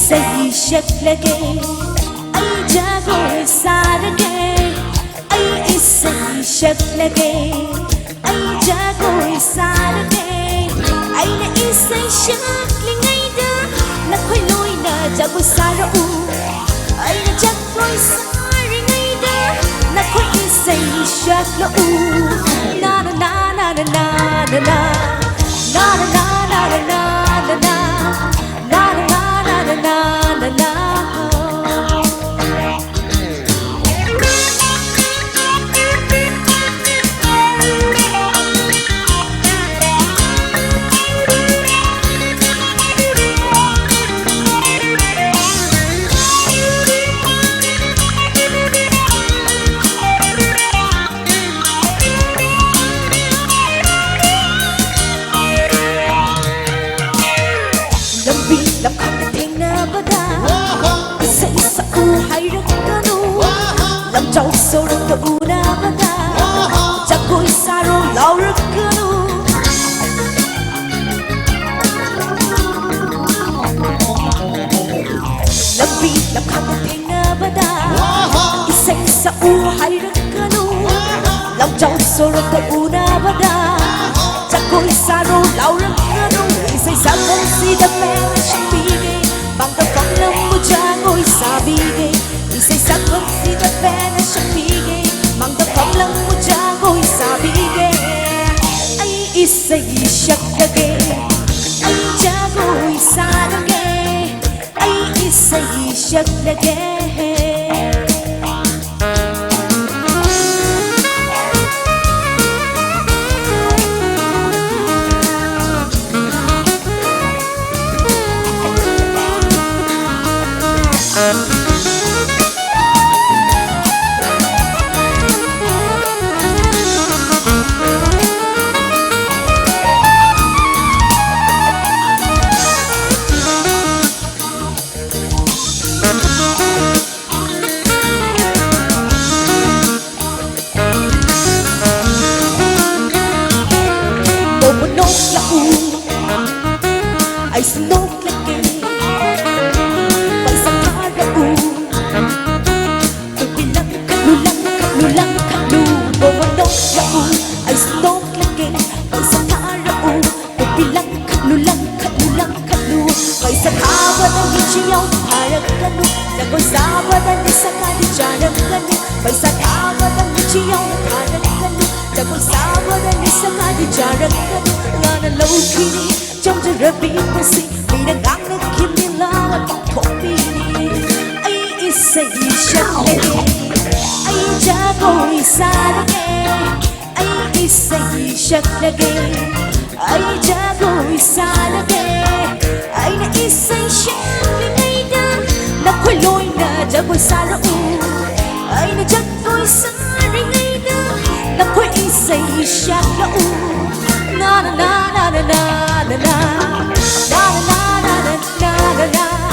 Say shaklage ay jago sarage ay say shaklage ay jago sarage ay na isay shaklingai da na khoi loi na jago sarau ay na jago saringai da na khoi isay shaklau na na na na na na na na na na na na na na na na trong sâu rừng tụ na bada chắc cối xa rồi lao rực canu làm vì làm khắp thế na bada iseng sa u hay rực canu lòng trong sâu rừng tụ na bada chắc cối xa rồi lao rực canu iseng sa không si đam mê chẳng bị ghê bằng tâm phong lâm mu cha ngồi xa bị ghê iseng sa không si đam mê mang tập phong lăng mu cha ngồi xa bị ghê ai isay shaklage ai cha ngồi xa đó ghê ai isay shaklage ay sunod lagi pagsakara tugilang kalulang kalu bawalong lau ay sunod lagi pagsakara tugilang kalulang kalu pagsakara ng hichiyaw harap kanu nagoy sawa ng isaka di janang kanu pagsakara ng hichiyaw harap kanu nagoy sawa ng isaka di janang kanu nga nalaw kini trong trời rơi bị cô sinh vì đang gắng nước kim liên lao ở bọc thổ bì ai isay shaklage ai cha ngồi xa đó nghe ai isay shaklage ai cha ngồi xa đó nghe ai na isay shaklage đó na khoi loi na cha ngồi xa đó ai na cha ngồi xa ngay đó na khoi isay shaklau na na na na na na na na na na na na na